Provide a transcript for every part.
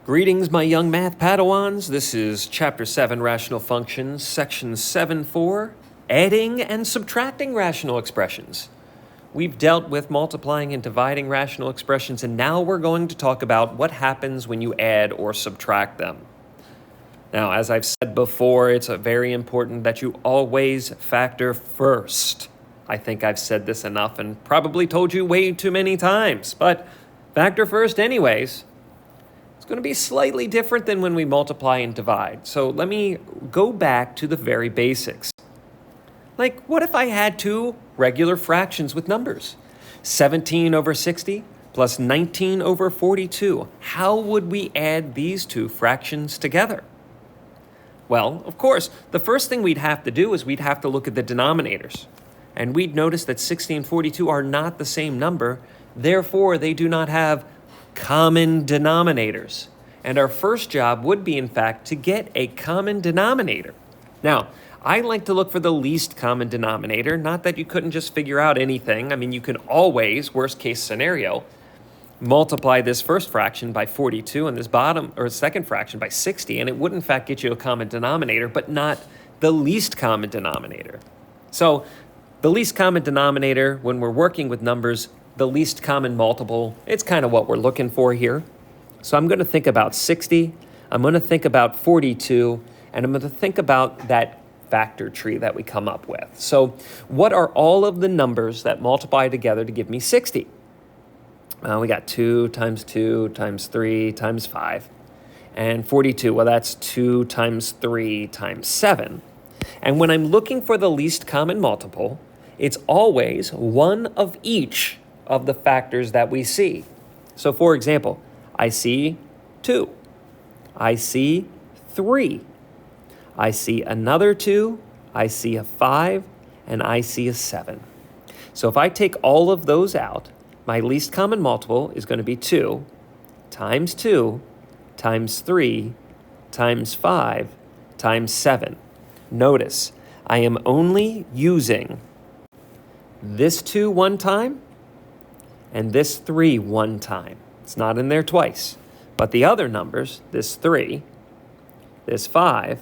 Greetings, my young math Padawans. This is Chapter 7, Rational Functions, Section 7.4, Adding and Subtracting Rational Expressions. We've dealt with multiplying and dividing rational expressions, and now we're going to talk about what happens when you add or subtract them. Now, as I've said before, it's very important that you always factor first. I think I've said this enough and probably told you way too many times, but factor first anyways. It's going to be slightly different than when we multiply and divide. So let me go back to the very basics. Like, what if I had two regular fractions with numbers? 17 over 60 plus 19 over 42. How would we add these two fractions together? Well, of course, the first thing we'd have to do is we'd have to look at the denominators. And we'd notice that 60 and 42 are not the same number. Therefore, they do not have common denominators. And our first job would be, in fact, to get a common denominator. Now, I like to look for the least common denominator, not that you couldn't just figure out anything. I mean, you can always, worst case scenario, multiply this first fraction by 42 and this second fraction by 60, and it would in fact get you a common denominator, but not the least common denominator. So the least common denominator, when we're working with numbers, the least common multiple, it's kind of what we're looking for here. So I'm going to think about 60, I'm going to think about 42, and I'm going to think about that factor tree that we come up with. So what are all of the numbers that multiply together to give me 60? We got 2 times 2 times 3 times 5. And 42, well, that's 2 times 3 times 7. And when I'm looking for the least common multiple, it's always one of each of the factors that we see. So for example, I see 2. I see 3. I see another 2. I see a 5. And I see a 7. So if I take all of those out, my least common multiple is going to be 2 times 2 times 3 times 5 times 7. Notice, I am only using this 2 one time and this 3 one time. It's not in there twice. But the other numbers, this 3, this 5,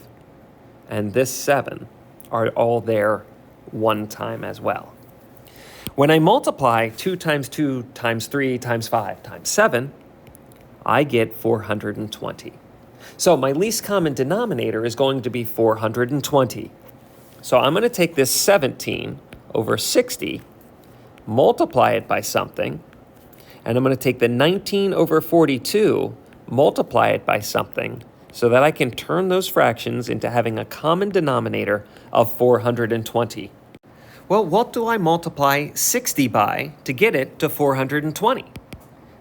and this 7, are all there one time as well. When I multiply 2 times 2 times 3 times 5 times 7, I get 420. So my least common denominator is going to be 420. So I'm going to take this 17 over 60, multiply it by something, and I'm going to take the 19 over 42, multiply it by something, so that I can turn those fractions into having a common denominator of 420. Well, what do I multiply 60 by to get it to 420?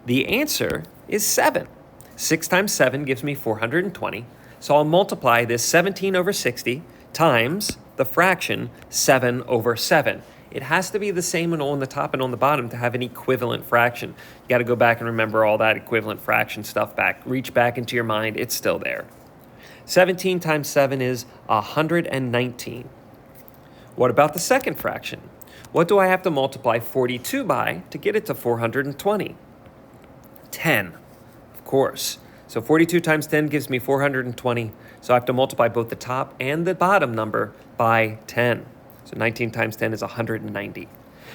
The answer is 7. 6 times 7 gives me 420. So I'll multiply this 17 over 60 times the fraction 7 over 7. It has to be the same on the top and on the bottom to have an equivalent fraction. You got to go back and remember all that equivalent fraction stuff back. Reach back into your mind. It's still there. 17 times 7 is 119. What about the second fraction? What do I have to multiply 42 by to get it to 420? 10, of course. So 42 times 10 gives me 420. So I have to multiply both the top and the bottom number by 10. So 19 times 10 is 190.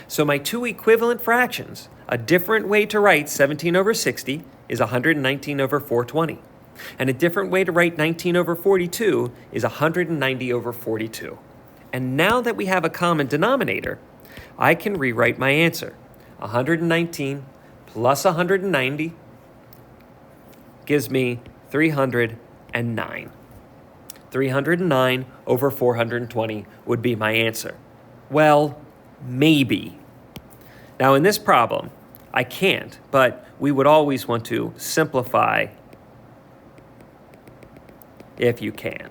So my two equivalent fractions, a different way to write 17 over 60 is 119 over 420. And a different way to write 19 over 42 is 190 over 42. And now that we have a common denominator, I can rewrite my answer. 119 plus 190 gives me 309. 309 over 420 would be my answer. Well, maybe. Now in this problem, I can't, but we would always want to simplify if you can.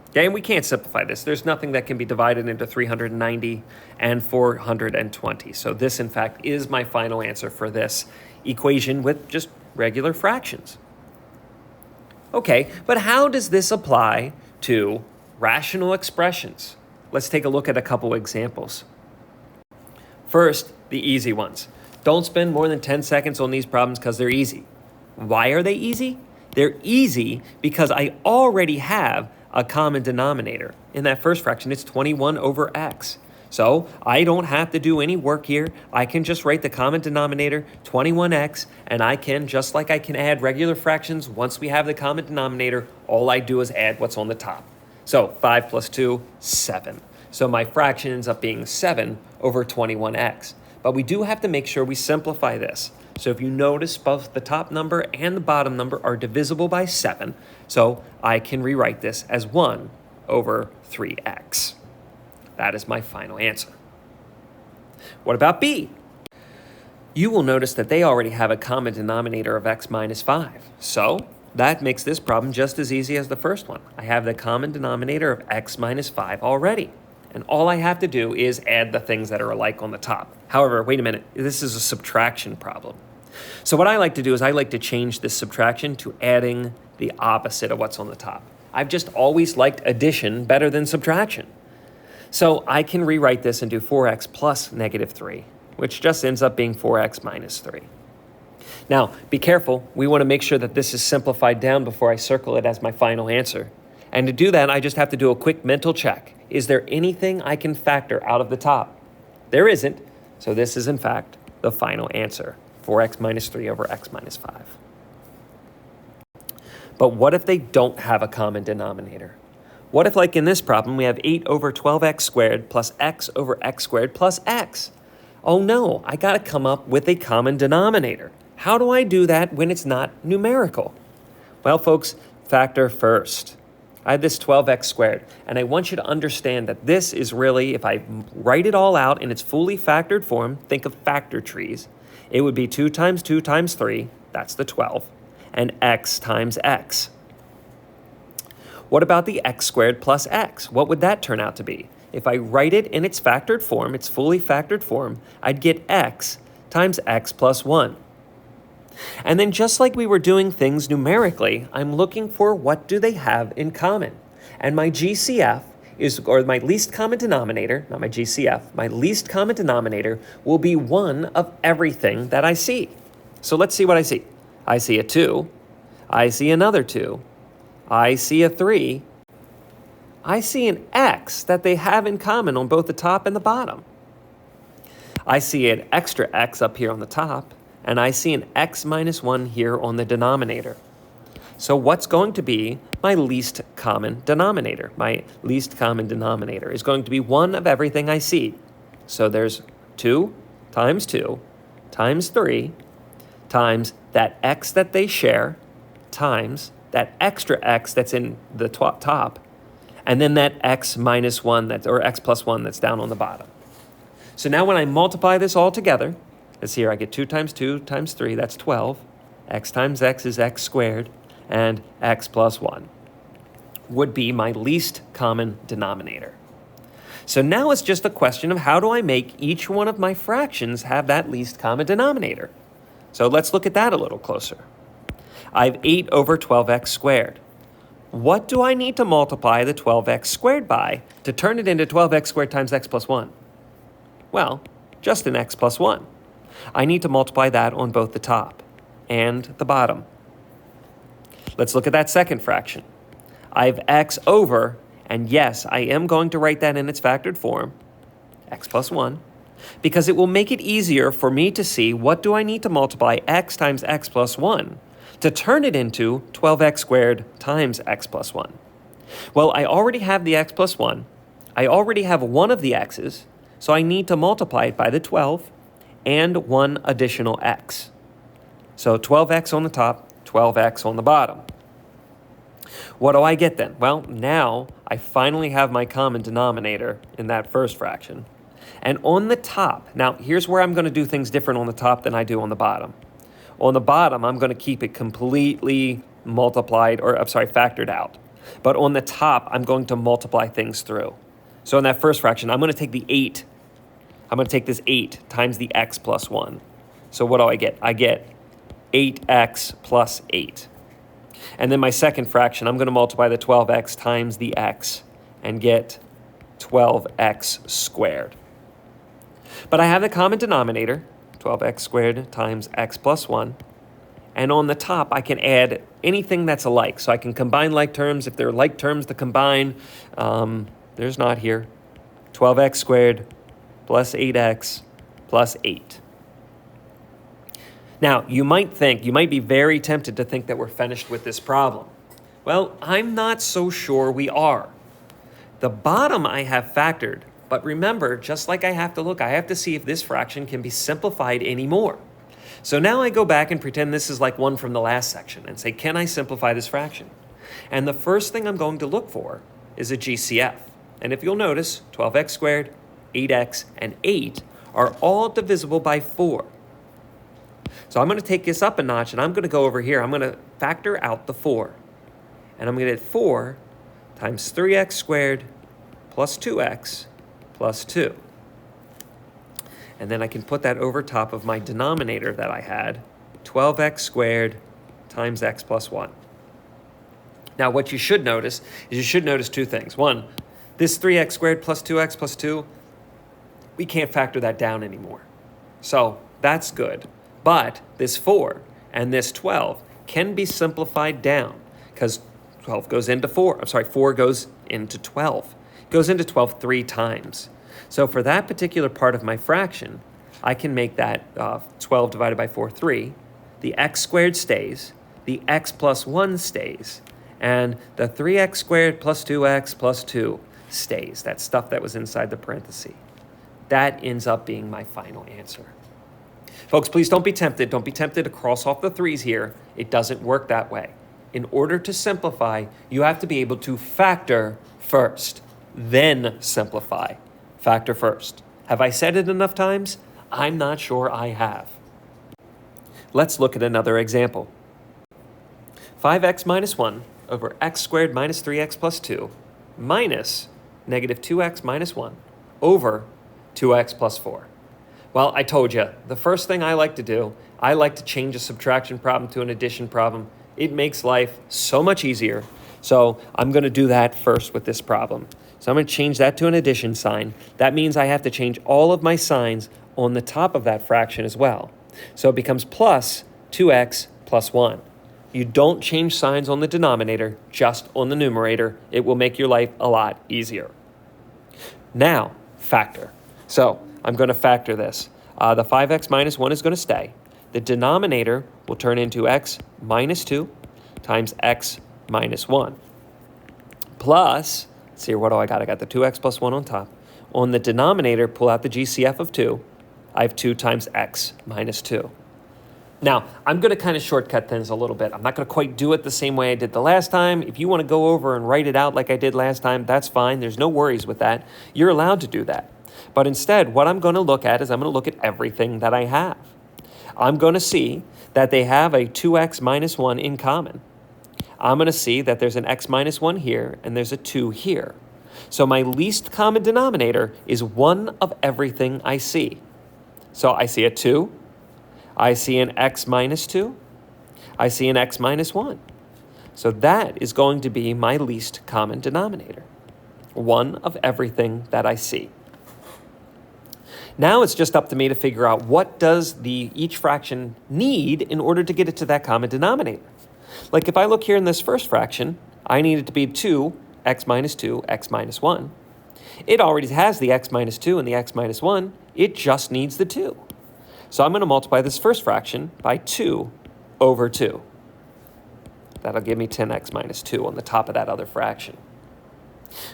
Okay, and we can't simplify this. There's nothing that can be divided into 390 and 420. So this, in fact, is my final answer for this equation with just regular fractions. Okay, but how does this apply to rational expressions? Let's take a look at a couple examples. First, the easy ones. Don't spend more than 10 seconds on these problems because they're easy. Why are they easy? They're easy because I already have a common denominator. In that first fraction, it's 21 over x. So I don't have to do any work here. I can just write the common denominator, 21x, and I can, just like I can add regular fractions, once we have the common denominator, all I do is add what's on the top. So 5 plus 2, 7. So my fraction ends up being 7 over 21x. But we do have to make sure we simplify this. So if you notice, both the top number and the bottom number are divisible by 7. So I can rewrite this as 1 over 3x. That is my final answer. What about B? You will notice that they already have a common denominator of x minus 5. So that makes this problem just as easy as the first one. I have the common denominator of x minus 5 already. And all I have to do is add the things that are alike on the top. However, wait a minute, this is a subtraction problem. So what I like to do is I like to change this subtraction to adding the opposite of what's on the top. I've just always liked addition better than subtraction. So I can rewrite this and do 4x plus negative 3, which just ends up being 4x minus 3. Now, be careful. We want to make sure that this is simplified down before I circle it as my final answer. And to do that, I just have to do a quick mental check. Is there anything I can factor out of the top? There isn't, so this is in fact the final answer, 4x minus 3 over x minus 5. But what if they don't have a common denominator? What if, like in this problem, we have 8 over 12x squared plus x over x squared plus x? Oh no, I got to come up with a common denominator. How do I do that when it's not numerical? Well, folks, factor first. I have this 12x squared, and I want you to understand that this is really, if I write it all out in its fully factored form, think of factor trees, it would be 2 times 2 times 3, that's the 12, and x times x. What about the x squared plus x? What would that turn out to be? If I write it in its factored form, its fully factored form, I'd get x times x plus 1. And then just like we were doing things numerically, I'm looking for what do they have in common. And my GCF is, or my least common denominator, not my GCF, my least common denominator will be 1 of everything that I see. So let's see what I see. I see a 2. I see another 2. I see a 3. I see an x that they have in common on both the top and the bottom. I see an extra x up here on the top, and I see an x minus 1 here on the denominator. So what's going to be my least common denominator? My least common denominator is going to be 1 of everything I see. So there's 2 times 2 times 3 times that x that they share times that extra x that's in the top, and then that x minus 1, or x plus 1 that's down on the bottom. So now when I multiply this all together, as here I get 2 times 2 times 3, that's 12. X times x is x squared, and x plus 1 would be my least common denominator. So now it's just a question of how do I make each one of my fractions have that least common denominator. So let's look at that a little closer. I have 8 over 12x squared. What do I need to multiply the 12x squared by to turn it into 12x squared times x plus 1? Well, just an x plus 1. I need to multiply that on both the top and the bottom. Let's look at that second fraction. I have x over, and yes, I am going to write that in its factored form, x plus 1, because it will make it easier for me to see what do I need to multiply x times x plus 1 to turn it into 12x squared times x plus 1. Well, I already have the x plus 1. I already have one of the x's, so I need to multiply it by the 12 and one additional x. So 12x on the top, 12x on the bottom. What do I get then? Well, now I finally have my common denominator in that first fraction. And on the top, now here's where I'm going to do things different on the top than I do on the bottom. On the bottom, I'm going to keep it completely factored out. But on the top, I'm going to multiply things through. So in that first fraction, I'm going to take the 8. I'm going to take this 8 times the x plus 1. So what do I get? I get 8x plus 8. And then my second fraction, I'm going to multiply the 12x times the x and get 12x squared. But I have the common denominator, 12x squared times x plus 1, And on the top, I can add anything that's alike. So I can combine like terms. If there are like terms to combine, there's not here. 12x squared plus 8x plus 8. Now, you might be very tempted to think that we're finished with this problem. Well, I'm not so sure we are. The bottom I have factored, but remember, just like I have to see if this fraction can be simplified anymore. So now I go back and pretend this is like one from the last section and say, can I simplify this fraction? And the first thing I'm going to look for is a GCF. And if you'll notice, 12x squared, 8x, and 8 are all divisible by 4. So I'm going to take this up a notch, and I'm going to go over here. I'm going to factor out the 4. And I'm going to get 4 times 3x squared plus 2x plus 2. And then I can put that over top of my denominator that I had, 12x squared times x plus 1. Now, what you should notice is two things. One, this 3x squared plus 2x plus 2, we can't factor that down anymore. So that's good. But this 4 and this 12 can be simplified down because 4 goes into 12. It goes into 12 3 times. So for that particular part of my fraction, I can make that 12 divided by 4, 3. The x squared stays, the x plus 1 stays, and the 3x squared plus 2x plus 2 stays. That stuff that was inside the parenthesis. That ends up being my final answer. Folks, please don't be tempted. Don't be tempted to cross off the 3's here. It doesn't work that way. In order to simplify, you have to be able to factor first, then simplify. Factor first. Have I said it enough times? I'm not sure I have. Let's look at another example. 5x minus 1 over x squared minus 3x plus 2 minus negative 2x minus 1 over 2x plus 4. Well, I told you, the first thing I like to do, I like to change a subtraction problem to an addition problem. It makes life so much easier. So I'm going to do that first with this problem. So I'm going to change that to an addition sign. That means I have to change all of my signs on the top of that fraction as well. So it becomes plus 2x plus 1. You don't change signs on the denominator, just on the numerator. It will make your life a lot easier. Now, factor. So I'm going to factor this. The 5x minus 1 is going to stay. The denominator will turn into x minus 2 times x minus 1. Plus, let's see here, what do I got? I got the 2x plus 1 on top. On the denominator, pull out the GCF of 2. I have 2 times x minus 2. Now, I'm going to kind of shortcut things a little bit. I'm not going to quite do it the same way I did the last time. If you want to go over and write it out like I did last time, that's fine. There's no worries with that. You're allowed to do that. But instead, what I'm going to look at is I'm going to look at everything that I have. I'm going to see that they have a 2x minus 1 in common. I'm going to see that there's an x minus 1 here and there's a 2 here. So my least common denominator is 1 of everything I see. So I see a 2. I see an x minus 2. I see an x minus 1. So that is going to be my least common denominator. 1 of everything that I see. Now it's just up to me to figure out what does each fraction need in order to get it to that common denominator. Like if I look here in this first fraction, I need it to be 2, x minus 2, x minus 1. It already has the x minus 2 and the x minus 1. It just needs the 2. So I'm going to multiply this first fraction by 2 over 2. That'll give me 10x minus 2 on the top of that other fraction.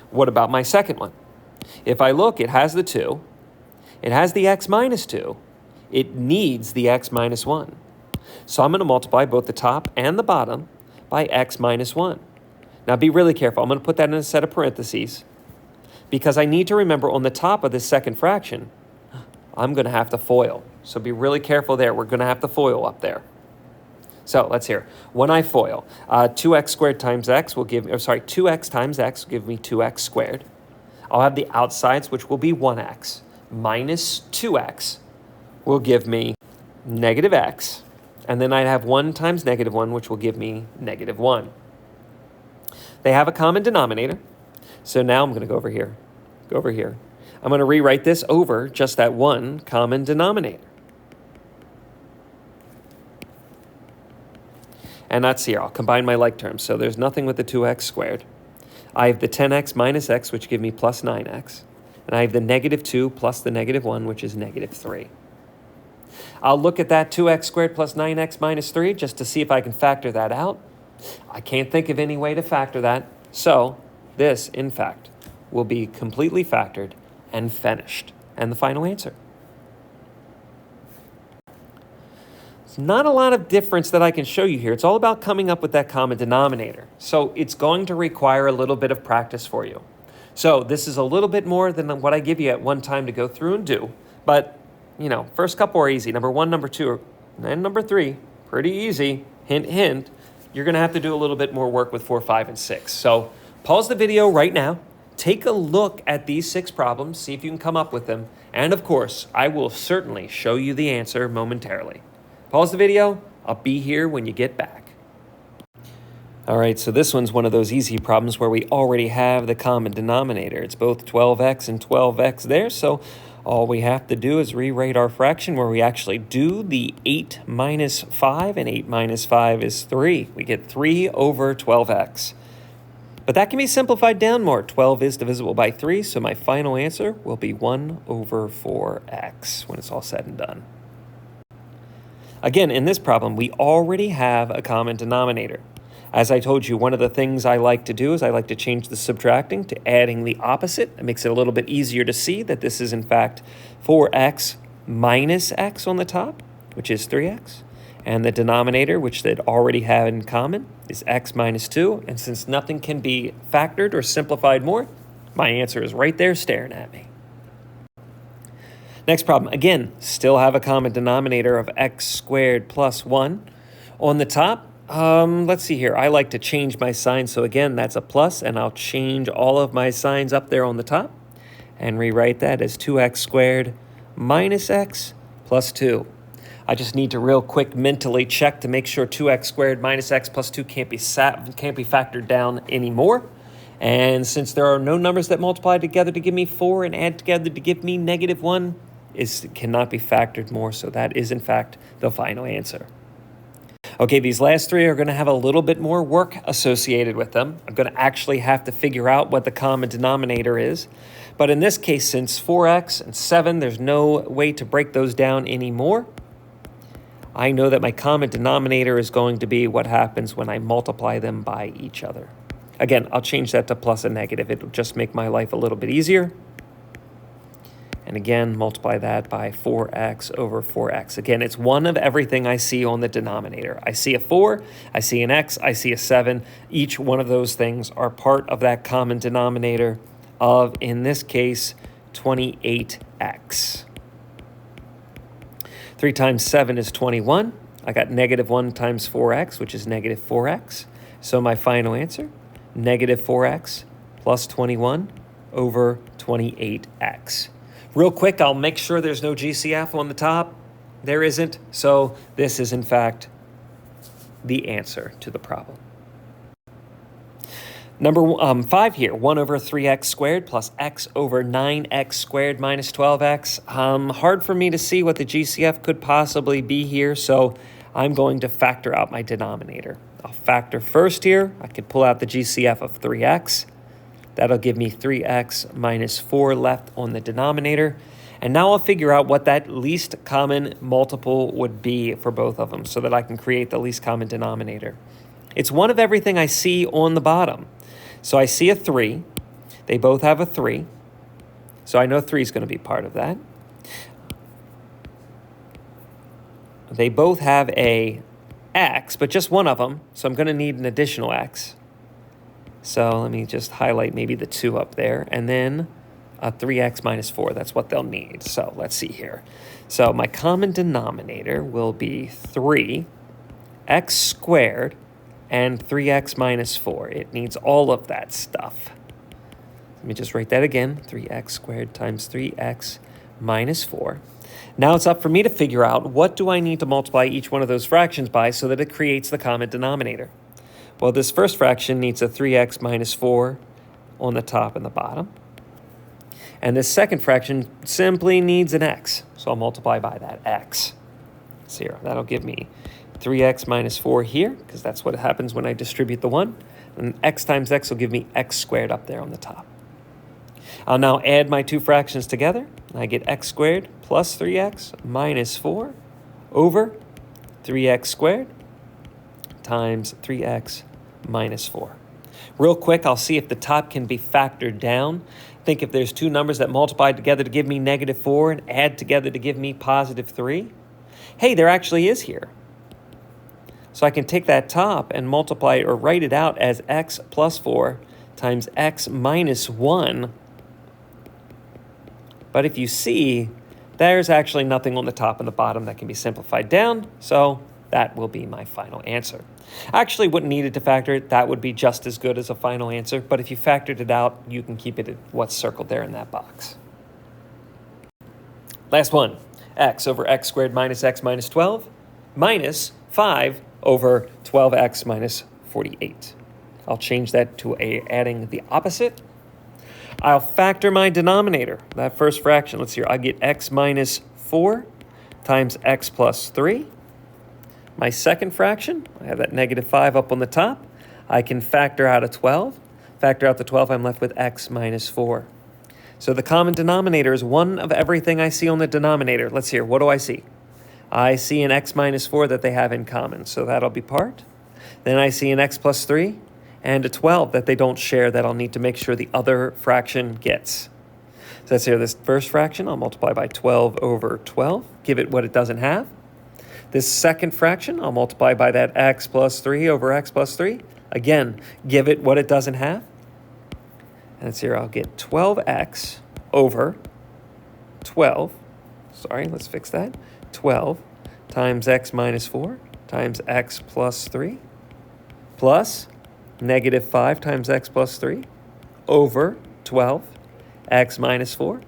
What about my second one? If I look, it has the 2. It has the x minus 2. It needs the x minus 1. So I'm going to multiply both the top and the bottom by x minus 1. Now be really careful. I'm going to put that in a set of parentheses because I need to remember on the top of this second fraction, I'm going to have to FOIL. So be really careful there. We're going to have to FOIL up there. So let's hear. When I FOIL, 2x squared times x will give me, 2x times x will give me 2x squared. I'll have the outsides, which will be 1x. Minus 2x will give me negative x. And then I'd have 1 times negative 1, which will give me negative 1. They have a common denominator. So now I'm going to go over here. I'm going to rewrite this over just that one common denominator. And that's here. I'll combine my like terms. So there's nothing with the 2x squared. I have the 10x minus x, which give me plus 9x. And I have the negative 2 plus the negative 1, which is negative 3. I'll look at that 2x squared plus 9x minus 3 just to see if I can factor that out. I can't think of any way to factor that. So this, in fact, will be completely factored and finished. And the final answer. It's not a lot of difference that I can show you here. It's all about coming up with that common denominator. So it's going to require a little bit of practice for you. So this is a little bit more than what I give you at one time to go through and do. But, you know, first couple are easy. Number 1, number 2, and number 3, pretty easy. Hint, hint. You're going to have to do a little bit more work with 4, 5, and 6. So pause the video right now. Take a look at these 6 problems. See if you can come up with them. And, of course, I will certainly show you the answer momentarily. Pause the video. I'll be here when you get back. All right, so this one's one of those easy problems where we already have the common denominator. It's both 12x and 12x there, so all we have to do is rewrite our fraction where we actually do the 8 minus 5, and 8 minus 5 is 3. We get 3 over 12x. But that can be simplified down more. 12 is divisible by 3, so my final answer will be 1 over 4x when it's all said and done. Again, in this problem, we already have a common denominator. As I told you, one of the things I like to do is I like to change the subtracting to adding the opposite. It makes it a little bit easier to see that this is, in fact, 4x minus x on the top, which is 3x. And the denominator, which they'd already have in common, is x minus 2. And since nothing can be factored or simplified more, my answer is right there staring at me. Next problem, again, still have a common denominator of x squared plus 1. On the top, let's see here. I like to change my sign. So again, that's a plus, and I'll change all of my signs up there on the top and rewrite that as 2x squared minus x plus 2. I just need to real quick mentally check to make sure 2x squared minus x plus 2 can't be factored down anymore. And since there are no numbers that multiply together to give me 4 and add together to give me negative 1, it cannot be factored more. So that is, in fact, the final answer. Okay, these last 3 are going to have a little bit more work associated with them. I'm going to actually have to figure out what the common denominator is. But in this case, since 4x and 7, there's no way to break those down anymore. I know that my common denominator is going to be what happens when I multiply them by each other. Again, I'll change that to plus and negative. It'll just make my life a little bit easier. And again, multiply that by 4x over 4x. Again, it's one of everything I see on the denominator. I see a 4, I see an x, I see a 7. Each one of those things are part of that common denominator of, in this case, 28x. 3 times 7 is 21. I got negative 1 times 4x, which is negative 4x. So my final answer, negative 4x plus 21 over 28x. Real quick, I'll make sure there's no GCF on the top. There isn't. So this is, in fact, the answer to the problem. Number 5 here, 1 over 3x squared plus x over 9x squared minus 12x. Hard for me to see what the GCF could possibly be here, so I'm going to factor out my denominator. I'll factor first here. I could pull out the GCF of 3x. That'll give me 3x minus 4 left on the denominator. And now I'll figure out what that least common multiple would be for both of them so that I can create the least common denominator. It's one of everything I see on the bottom. So I see a 3. They both have a 3. So I know 3 is going to be part of that. They both have a x, but just one of them. So I'm going to need an additional x. So let me just highlight maybe the 2 up there. And then a 3x minus 4. That's what they'll need. So let's see here. So my common denominator will be 3x squared and 3x minus 4. It needs all of that stuff. Let me just write that again. 3x squared times 3x minus 4. Now it's up for me to figure out what do I need to multiply each one of those fractions by so that it creates the common denominator. Well, this first fraction needs a 3x minus 4 on the top and the bottom. And this second fraction simply needs an x. So I'll multiply by that x. So here, that'll give me 3x minus 4 here, because that's what happens when I distribute the 1. And x times x will give me x squared up there on the top. I'll now add my two fractions together. I get x squared plus 3x minus 4 over 3x squared times 3x minus 4. Real quick, I'll see if the top can be factored down. Think if there's two numbers that multiply together to give me negative 4 and add together to give me positive 3. Hey, there actually is here. So I can take that top and multiply it or write it out as x plus 4 times x minus 1. But if you see, there's actually nothing on the top and the bottom that can be simplified down, so that will be my final answer. I actually wouldn't need it to factor it. That would be just as good as a final answer, but if you factored it out, you can keep it at what's circled there in that box. Last one, x over x squared minus x minus 12 minus 5 over 12x minus 48. I'll change that to adding the opposite. I'll factor my denominator, that first fraction. Let's see here. I get x minus 4 times x plus 3. My second fraction, I have that negative 5 up on the top. I can factor out a 12. Factor out the 12, I'm left with x minus 4. So the common denominator is 1 of everything I see on the denominator. Let's see here. What do I see? I see an x minus 4 that they have in common, so that'll be part. Then I see an x plus 3 and a 12 that they don't share that I'll need to make sure the other fraction gets. So let's see here. This first fraction, I'll multiply by 12 over 12, give it what it doesn't have. This second fraction, I'll multiply by that x plus 3 over x plus 3. Again, give it what it doesn't have. And let's see here. I'll get 12x over 12. Sorry, let's fix that. 12 times x minus 4 times x plus 3 plus negative 5 times x plus 3 over 12 x minus 4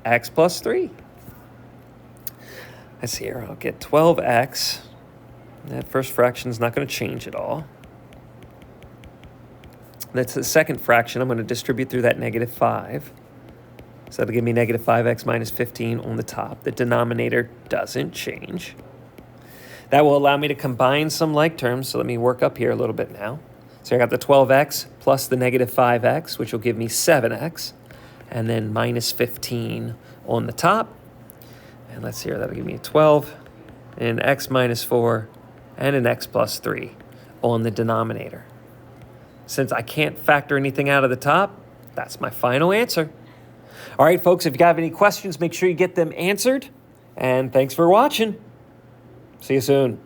x plus 3. Let's see here. I'll get 12x. That first fraction is not going to change at all. That's the second fraction. I'm going to distribute through that negative 5. So that'll give me negative 5x minus 15 on the top. The denominator doesn't change. That will allow me to combine some like terms. So let me work up here a little bit now. So I got the 12x plus the negative 5x, which will give me 7x. And then minus 15 on the top. And let's see here. That'll give me a 12 and an x minus 4 and an x plus 3 on the denominator. Since I can't factor anything out of the top, that's my final answer. All right, folks, if you have any questions, make sure you get them answered. And thanks for watching. See you soon.